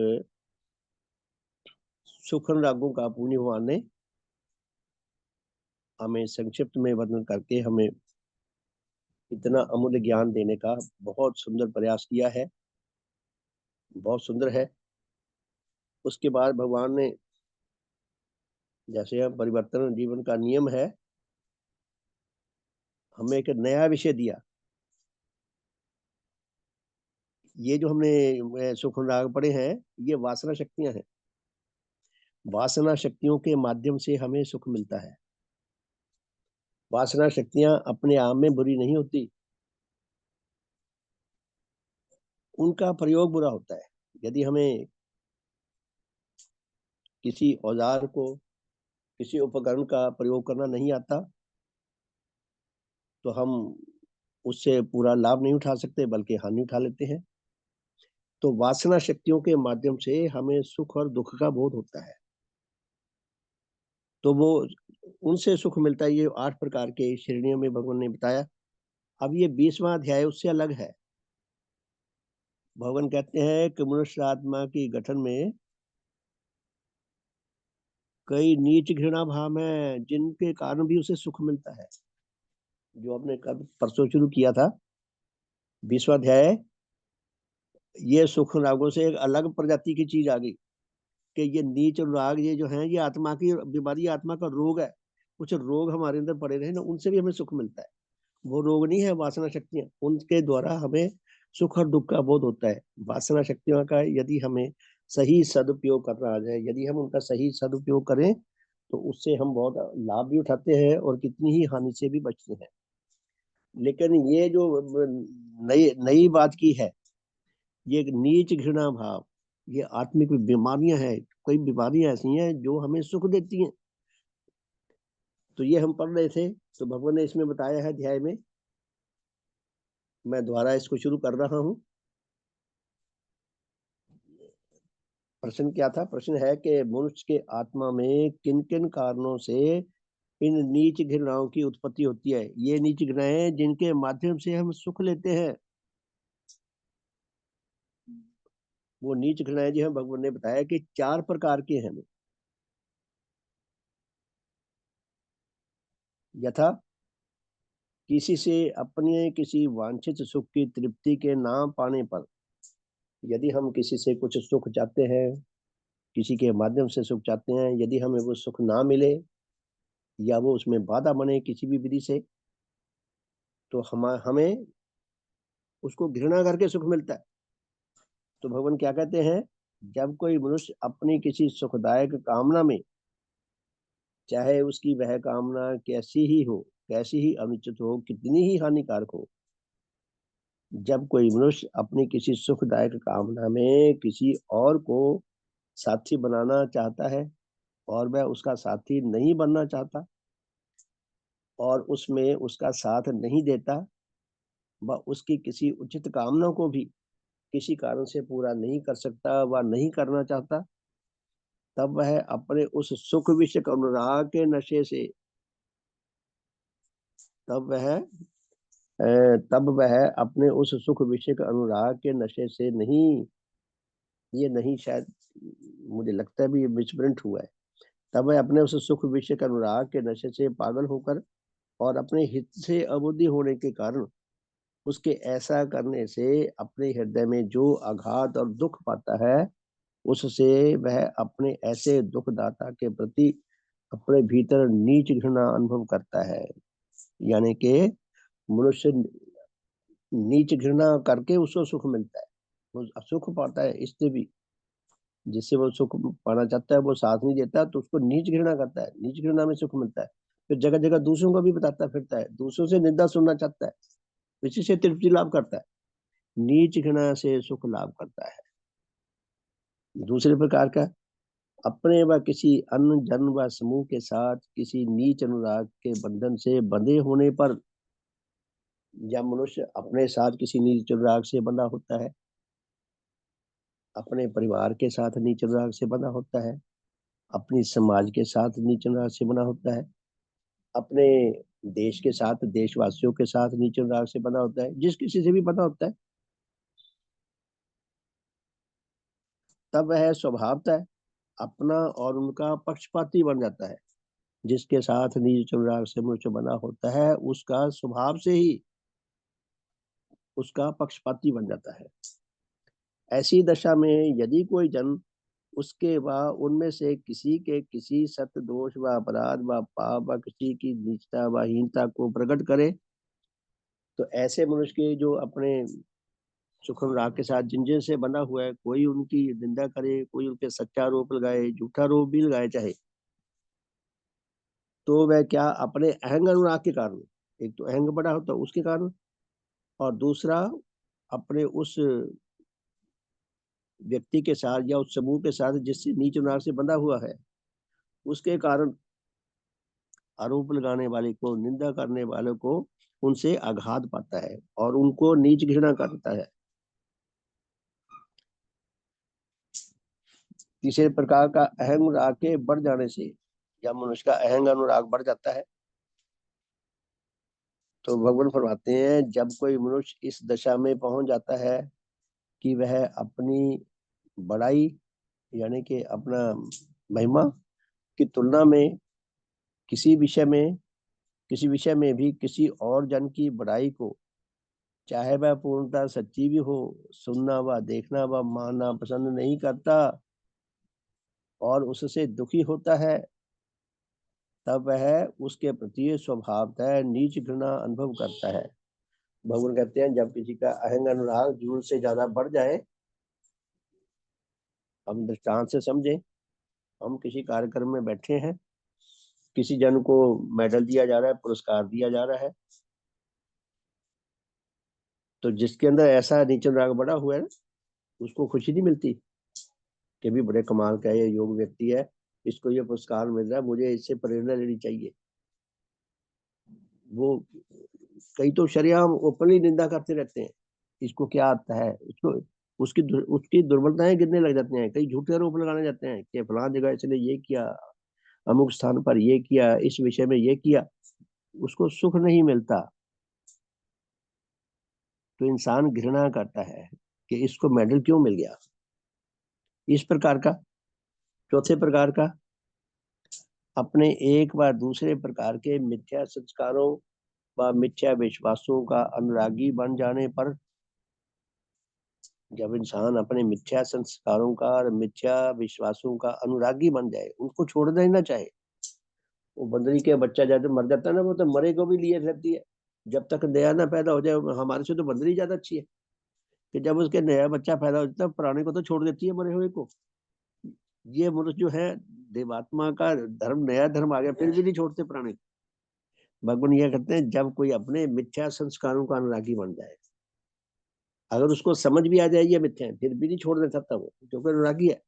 सुख रागों का पूर्ण भगवान ने हमें संक्षिप्त में वर्णन करके हमें इतना अमूल्य ज्ञान देने का बहुत सुंदर प्रयास किया है, बहुत सुंदर है। उसके बाद भगवान ने, जैसे हम परिवर्तन जीवन का नियम है, हमें एक नया विषय दिया। ये जो हमने सुख राग पढ़े हैं, ये वासना शक्तियां हैं। वासना शक्तियों के माध्यम से हमें सुख मिलता है। वासना शक्तियां अपने आप में बुरी नहीं होती, उनका प्रयोग बुरा होता है। यदि हमें किसी औजार को, किसी उपकरण का प्रयोग करना नहीं आता तो हम उससे पूरा लाभ नहीं उठा सकते, बल्कि हानि उठा लेते हैं। तो वासना शक्तियों के माध्यम से हमें सुख और दुख का बोध होता है, तो वो उनसे सुख मिलता है। ये 8 प्रकार के श्रेणियों में भगवान ने बताया। अब ये 20वां अध्याय उससे अलग है। भगवान कहते हैं कि मनुष्य आत्मा की गठन में कई नीच घृणा भाव है जिनके कारण भी उसे सुख मिलता है। जो आपने कल परसों शुरू किया था 20वां अध्याय, ये सुख रागों से एक अलग प्रजाति की चीज आ गई कि ये नीच राग, ये जो है ये आत्मा की बीमारी, आत्मा का रोग है। कुछ रोग हमारे अंदर पड़े रहे ना, उनसे भी हमें सुख मिलता है। वो रोग नहीं है वासना शक्तियां, उनके द्वारा हमें सुख और दुख का बोध होता है। वासना शक्तियों का यदि हमें सही सदुपयोग करना आ जाए, यदि हम उनका सही सदुपयोग करें तो उससे हम बहुत लाभ भी उठाते हैं और कितनी ही हानि से भी बचते हैं। लेकिन ये जो नई नई बात की है, ये नीच घृणा भाव, ये आत्मिक बीमारियां हैं। कई बीमारियां ऐसी हैं जो हमें सुख देती हैं। तो ये हम पढ़ रहे थे, तो भगवान ने इसमें बताया है अध्याय में। मैं दोबारा इसको शुरू कर रहा हूँ। प्रश्न क्या था? प्रश्न है कि मनुष्य के आत्मा में किन किन कारणों से इन नीच घृणाओं की उत्पत्ति होती है। ये नीच घृणाएं जिनके माध्यम से हम सुख लेते हैं, वो नीच घृणाएं जो है भगवान ने बताया कि 4 प्रकार के हैं। यथा किसी से अपने किसी वांछित सुख की तृप्ति के ना पाने पर, यदि हम किसी से कुछ सुख चाहते हैं, किसी के माध्यम से सुख चाहते हैं, यदि हमें वो सुख ना मिले या वो उसमें बाधा बने किसी भी विधि से, तो हमें उसको घृणा करके सुख मिलता है। तो भगवान क्या कहते हैं, जब कोई मनुष्य अपनी किसी सुखदायक कामना में, चाहे उसकी वह कामना कैसी ही हो, कैसी ही अनुचित हो, कितनी ही हानिकारक हो, जब कोई मनुष्य अपनी किसी सुखदायक कामना में किसी और को साथी बनाना चाहता है और वह उसका साथी नहीं बनना चाहता और उसमें उसका साथ नहीं देता, वह उसकी किसी उचित कामना को भी किसी कारण से पूरा नहीं कर सकता व नहीं करना चाहता, तब वह अपने उस सुख विषयक अनुराग के नशे से, तब वह तब वह अपने उस सुख विषयक अनुराग के नशे से नहीं, ये नहीं, शायद मुझे लगता है भी ये मिसप्रिंट हुआ है। तब वह अपने उस सुख विषय के अनुराग के नशे से पागल होकर और अपने हित से अबुद्धि होने के कारण उसके ऐसा करने से अपने हृदय में जो आघात और दुख पाता है, उससे वह अपने ऐसे दुखदाता के प्रति अपने भीतर नीच घृणा अनुभव करता है। यानी कि मनुष्य नीच घृणा करके उसको सुख मिलता है, वो सुख पाता है। इससे भी जिससे वो सुख पाना चाहता है वो साथ नहीं देता, तो उसको नीच घृणा करता है, नीच घृणा में सुख मिलता है। फिर जगह जगह दूसरों को भी बताता फिरता है, दूसरों से निंदा सुनना चाहता है, इसी से तृप्ति लाभ करता है। नीच घृणा से सुख लाभ करता है। दूसरे प्रकार का, अपने व किसी अन्य जन व समूह के साथ किसी नीच अनुराग के बंधन से बंधे होने पर, जब मनुष्य अपने साथ किसी नीच अनुराग से बंधा होता है, अपने परिवार के साथ नीच अनुराग से बंधा होता है, अपनी समाज के साथ नीच अनुराग से बंधा होता है, अपने देश के साथ देशवासियों के साथ नीच अनुराग से बंधा होता है, जिस किसी से भी बंधा होता है, तब वह स्वभावतः अपना और उनका पक्षपाती बन जाता है। जिसके साथ नीच अनुराग से मनुष्य बना होता है, उसका स्वभाव से ही उसका पक्षपाती बन जाता है। ऐसी दशा में यदि कोई जन उसके व उनमें से किसी के किसी सत्य दोष व अपराध व पाप व किसी की नीचता व हीनता को प्रकट करे, तो ऐसे मनुष्य के जो अपने सुख अनुराग के साथ जिन जिन से बना हुआ है, कोई उनकी निंदा करे, कोई उनके सच्चा आरोप लगाए, झूठा आरोप भी लगाए चाहे, तो वह क्या अपने अहंग अनुराग के कारण, एक तो अहंग बड़ा होता है उसके कारण, और दूसरा अपने उस व्यक्ति के साथ या उस समूह के साथ जिससे नीच अनुराग से बंधा हुआ है, उसके कारण आरोप लगाने वाले को, निंदा करने वाले को उनसे आघात पाता है और उनको नीच घृणा करता है। तीसरे प्रकार का अहंग अनुराग के बढ़ जाने से, जब मनुष्य का अहंग अनुराग बढ़ जाता है, तो भगवान फरमाते हैं जब कोई मनुष्य इस दशा में पहुंच जाता है कि वह अपनी बड़ाई यानी कि अपना महिमा की तुलना में किसी विषय में भी किसी और जन की बड़ाई को, चाहे वह पूर्णतः सच्ची भी हो, सुनना व देखना व मानना पसंद नहीं करता और उससे दुखी होता है, तब वह उसके प्रति स्वभावतः नीच घृणा अनुभव करता है। भगवान कहते हैं जब किसी का अहंग अनुराग जरूरत से ज्यादा बढ़ जाए, हम दृष्टांत से समझे, हम किसी कार्यक्रम में बैठे हैं, किसी जन को मेडल दिया जा रहा है, पुरस्कार दिया जा रहा है, तो जिसके अंदर ऐसा नीच अनुराग बढ़ा हुआ है, उसको खुशी नहीं मिलती कि भी बड़े कमाल का ये योग व्यक्ति है, इसको ये पुरस्कार मिल रहा है, मुझे इससे प्रेरणा लेनी चाहिए। वो कई तो शरेआम ओपनली निंदा करते रहते हैं, इसको क्या आता है, इसको उसकी उसकी दुर्बलताएं गिरने लग जाती हैं, कई झूठे आरोप लगाने जाते हैं कि फलां जगह इसने ये किया, अमुक स्थान पर ये किया, इस विषय में ये किया, उसको सुख नहीं मिलता, तो इंसान घृणा करता है कि इसको मेडल क्यों मिल गया। इस प्रकार का। चौथे प्रकार का, अपने एक व दूसरे प्रकार के मिथ्या संस्कारों व मिथ्या विश्वासों का अनुरागी बन जाने पर, जब इंसान अपने मिथ्या संस्कारों का और मिथ्या विश्वासों का अनुरागी बन जाए, उनको छोड़ना ही ना चाहे, वो बंदरी के बच्चा जब मर जाता है ना, वो तो मरे को भी लिए रहती है, जब तक नया ना पैदा हो जाए। हमारे से तो बंदरी ज्यादा अच्छी है कि जब उसके नया बच्चा पैदा हो जाता है, पुराने को तो छोड़ देती है मरे हुए को। ये मनुष्य जो है, देवात्मा का धर्म, नया धर्म आ गया, फिर भी नहीं छोड़ते पुराने। भगवान यह कहते हैं जब कोई अपने मिथ्या संस्कारों का अनुरागी बन जाए, अगर उसको समझ भी आ जाए ये मिथ्या है, फिर भी नहीं छोड़ना चाहता वो, क्योंकि अनुरागी है।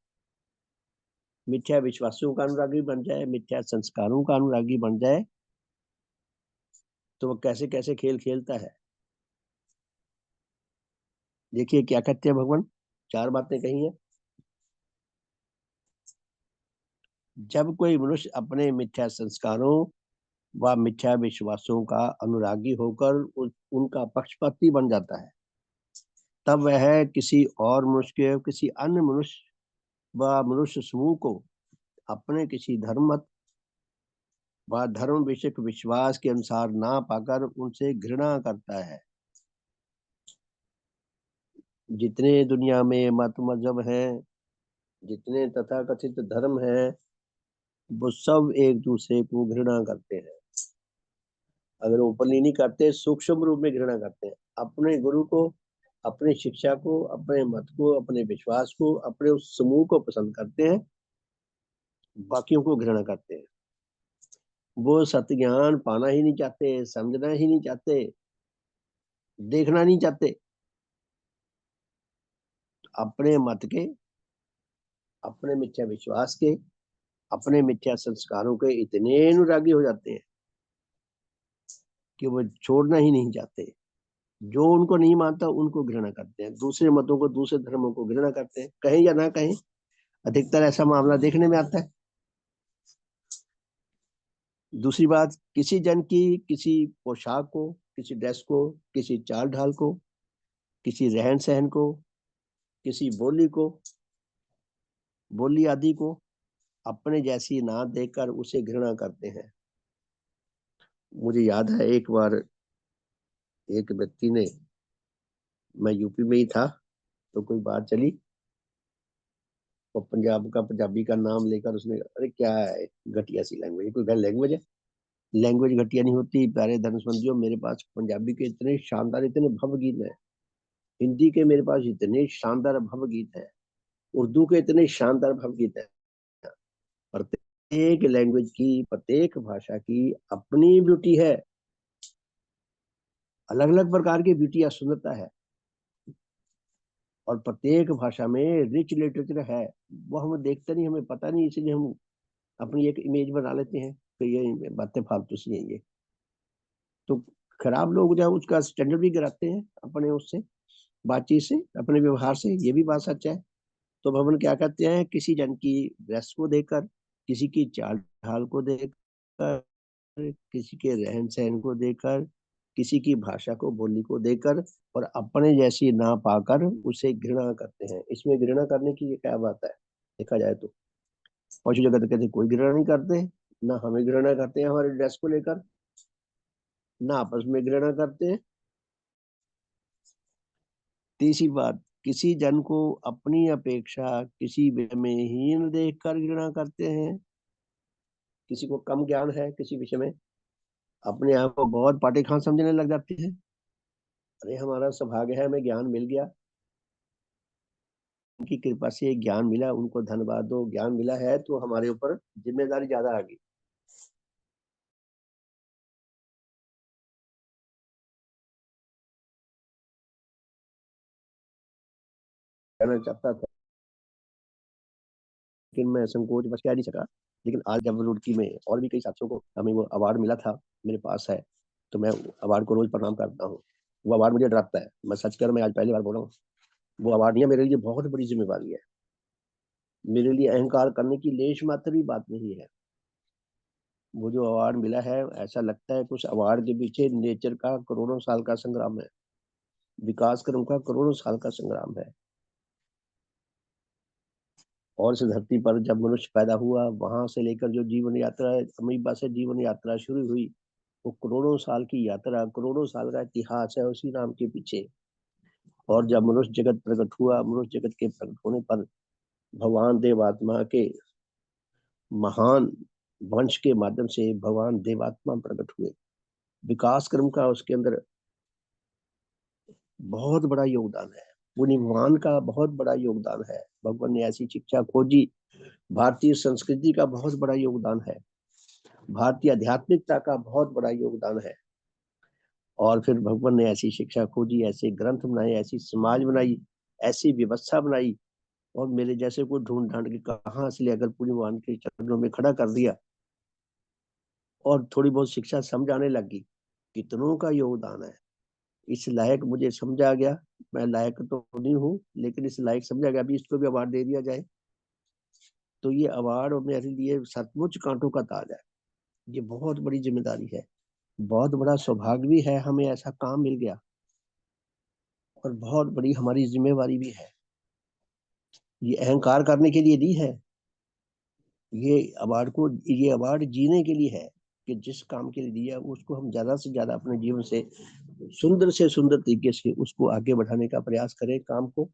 मिथ्या विश्वासों का अनुरागी बन जाए, मिथ्या संस्कारों का अनुरागी बन जाए, तो वो कैसे कैसे खेल खेलता है। देखिए क्या कहते हैं भगवान, चार बातें कही हैं। जब कोई मनुष्य अपने मिथ्या संस्कारों व मिथ्या विश्वासों का अनुरागी होकर उनका पक्षपाती बन जाता है, तब वह किसी और मनुष्य के, किसी अन्य मनुष्य व मनुष्य समूह को अपने किसी धर्म मत व धर्म विषयक विश्वास के अनुसार ना पाकर उनसे घृणा करता है। जितने दुनिया में मत मजहब हैं, जितने तथाकथित धर्म हैं, वो सब एक दूसरे को घृणा करते हैं। अगर ओपनली नहीं करते, सूक्ष्म रूप में घृणा करते हैं। अपने गुरु को, अपनी शिक्षा को, अपने मत को, अपने विश्वास को, अपने उस समूह को पसंद करते हैं, बाकियों को घृणा करते हैं। वो सत्य ज्ञान पाना ही नहीं चाहते, समझना ही नहीं चाहते, देखना नहीं चाहते। अपने मत के, अपने मिथ्या विश्वास के, अपने मिथ्या संस्कारों के इतने अनुरागी हो जाते हैं कि वो छोड़ना ही नहीं चाहते। जो उनको नहीं मानता उनको घृणा करते हैं, दूसरे मतों को, दूसरे धर्मों को घृणा करते हैं। कहीं या ना कहीं अधिकतर ऐसा मामला देखने में आता है। दूसरी बात, किसी जन की किसी पोशाक को, किसी ड्रेस को, किसी चाल ढाल को, किसी रहन सहन को, किसी बोली आदि को अपने जैसी ना देखकर उसे घृणा करते हैं। मुझे याद है एक बार एक व्यक्ति ने, मैं यूपी में ही था, तो कोई बात चली, और पंजाब का, पंजाबी का नाम लेकर उसने, अरे क्या है घटिया सी लैंग्वेज, कोई घर लैंग्वेज है? लैंग्वेज घटिया नहीं होती प्यारे धर्मसंबंधियों। मेरे पास पंजाबी के इतने शानदार, इतने भव्य गीत हैं, हिंदी के मेरे पास इतने शानदार भव्य गीत हैं, उर्दू के इतने शानदार भव्य गीत हैं। प्रत्येक लैंग्वेज की, प्रत्येक भाषा की अपनी ब्यूटी है, अलग अलग प्रकार की ब्यूटी या सुंदरता है, और प्रत्येक भाषा में रिच लिटरेचर है। वो हम देखते नहीं, हमें पता नहीं, इसलिए हम अपनी एक इमेज बना लेते हैं कि ये बातें फालतू सी हैं ये। तो खराब लोग जो उसका स्टैंडर्ड भी गिराते हैं अपने उससे, बातचीत से, अपने व्यवहार से। ये भी बात सच है। तो भवन क्या कहते हैं, किसी जन की ड्रेस को देखकर, किसी की चाल ढाल को देखकर, किसी के रहन सहन को देखकर, किसी की भाषा को, बोली को देखकर, और अपने जैसी ना पाकर उसे घृणा करते हैं। इसमें घृणा करने की ये क्या बात है देखा जाए तो? पशु जगत कहते कोई घृणा नहीं करते, ना हमें घृणा करते हैं हमारे ड्रेस को लेकर, ना आपस में घृणा करते हैं। तीसरी बात, किसी जन को अपनी अपेक्षा किसी विषय में हीन देखकर घृणा करते हैं। किसी को कम ज्ञान है किसी विषय में, अपने आप को बहुत पाटे खान समझने लग जाते हैं। अरे हमारा सौभाग्य है, हमें ज्ञान मिल गया, उनकी कृपा से ज्ञान मिला, उनको धन्यवाद दो, ज्ञान मिला है तो हमारे ऊपर जिम्मेदारी ज्यादा आ गई। कहना चाहता था, लेकिन मैं संकोच बस कह नहीं सका। लेकिन आज जब रुड़की में और भी कई साथियों को हमें वो अवार्ड मिला था, मेरे पास है, तो मैं अवार्ड को रोज प्रणाम करता हूँ। वो अवार्ड मुझे डराता है, मैं सच कर, मैं आज पहली बार बोल रहा हूँ। वो अवार्ड नहीं है, मेरे लिए बहुत बड़ी जिम्मेवारी है। मेरे लिए अहंकार करने की लेश मात्र भी बात नहीं है। वो जो अवार्ड मिला है, ऐसा लगता है कि उस अवार्ड के पीछे नेचर का करोड़ों साल का संग्राम है, विकास क्रम का करोड़ों साल का संग्राम है। और इस धरती पर जब मनुष्य पैदा हुआ, वहां से लेकर जो जीवन यात्रा, अमीबा से जीवन यात्रा शुरू हुई, वो करोड़ों साल की यात्रा, करोड़ों साल का इतिहास है उसी नाम के पीछे। और जब मनुष्य जगत प्रकट हुआ, मनुष्य जगत के प्रकट होने पर भगवान देवात्मा के महान वंश के माध्यम से भगवान देवात्मा प्रकट हुए। विकास क्रम का उसके अंदर बहुत बड़ा योगदान है, पुण्यवान का बहुत बड़ा योगदान है। भगवान ने ऐसी शिक्षा खोजी, भारतीय संस्कृति का बहुत बड़ा योगदान है, भारतीय आध्यात्मिकता का बहुत बड़ा योगदान है। और फिर भगवान ने ऐसी शिक्षा खोजी, ऐसे ग्रंथ बनाए, ऐसी समाज बनाई, ऐसी व्यवस्था बनाई, और मेरे जैसे को ढूंढ ढांड के कहाँ से लेकर पुण्यवान के चरणों में खड़ा कर दिया, और थोड़ी बहुत शिक्षा समझ आने लगी। कितनों का योगदान है। इस लायक मुझे समझा गया, मैं लायक तो नहीं हूँ, लेकिन इस लायक समझा गया, अभी इसको भी अवार्ड दे दिया जाए तो ये अवार्ड मेरे लिए सचमुच कांटों का ताज है। ये बहुत बड़ी जिम्मेदारी है, बहुत बड़ा सौभाग्य भी है, हमें ऐसा काम मिल गया, और बहुत बड़ी हमारी जिम्मेवारी भी है। ये अहंकार करने के लिए नहीं है, ये अवार्ड जीने के लिए है कि जिस काम के लिए दिया उसको हम ज्यादा से ज्यादा अपने जीवन से सुंदर तरीके से उसको आगे बढ़ाने का प्रयास करें काम को।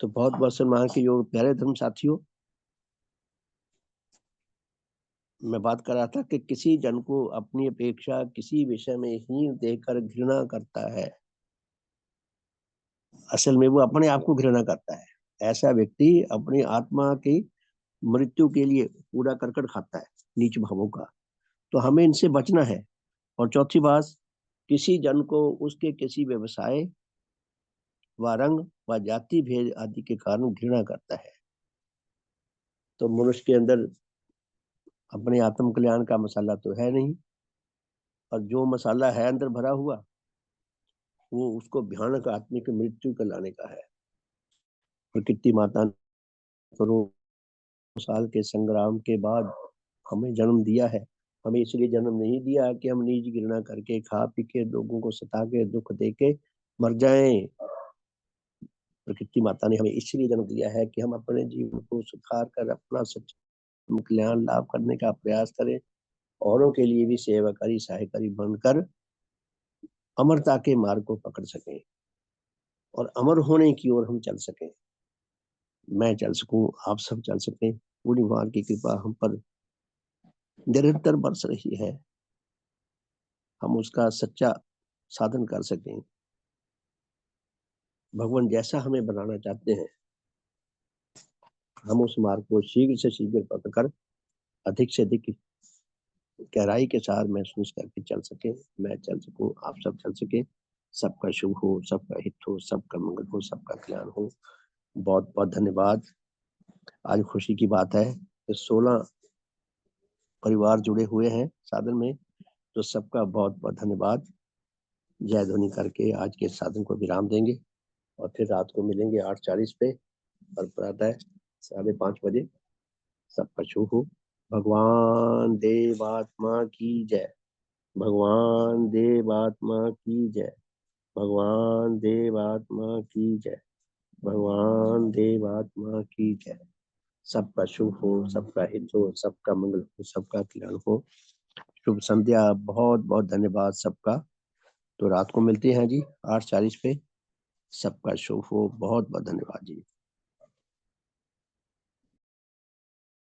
तो बहुत बहुत सम्मान के योग प्यारे धर्म साथियों, मैं बात कर रहा था कि किसी जन को अपनी अपेक्षा किसी विषय में ही देखकर घृणा करता है, असल में वो अपने आप को घृणा करता है। ऐसा व्यक्ति अपनी आत्मा की मृत्यु के लिए पूरा करकट खाता है नीच भावों का। तो हमें इनसे बचना है। और चौथी बात, किसी जन को उसके किसी व्यवसाय व रंग व जाति भेद आदि के कारण घृणा करता है। तो मनुष्य के अंदर अपने आत्म कल्याण का मसाला तो है नहीं, और जो मसाला है अंदर भरा हुआ वो उसको भयानक आत्मिक मृत्यु को लाने का है। प्रकृति माता ने करोड़ों साल के संग्राम के बाद हमें जन्म दिया है। हमें इसलिए जन्म नहीं दिया कि हम नीच घृणा करके खा पी के लोगों को सता के दुख दे के मर जाएं। प्रकृति माता ने हमें इसलिए जन्म दिया है कि हम अपने जीवन को सुधार कर अपना सच्चा कल्याण लाभ करने का प्रयास करें, औरों के लिए भी सेवाकारी सहायकारी बनकर अमरता के मार्ग को पकड़ सकें और अमर होने की ओर हम चल सकें। मैं चल सकूं, आप सब चल सकें। पूरी भगवान की कृपा हम पर निरंतर बरस रही है, हम उसका सच्चा साधन कर सकें। भगवान जैसा हमें बनाना चाहते हैं हम उस मार्ग को शीघ्र से शीघ्र पकड़कर अधिक से अधिक गहराई के साथ महसूस करके चल सके, मैं चल सकूं, आप सब चल सके। सबका शुभ हो, सबका हित हो, सबका मंगल हो, सबका कल्याण हो। बहुत बहुत धन्यवाद। आज खुशी की बात है कि 16 परिवार जुड़े हुए हैं साधन में, तो सबका बहुत बहुत धन्यवाद। जय ध्वनि करके आज के साधन को विराम देंगे और फिर रात को मिलेंगे 8:40 पे और प्रातः 5:30 बजे। सबका शुभ हो। भगवान देवात्मा की जय। भगवान देवात्मा की जय। भगवान देवात्मा की जय। भगवान देवात्मा की जय। सबका शुभ हो, सबका हित हो, सबका मंगल हो, सबका कल्याण हो। शुभ संध्या। बहुत बहुत धन्यवाद सबका। तो रात को मिलते हैं जी 8:40 पे। सबका शुभ हो। बहुत बहुत धन्यवाद जी।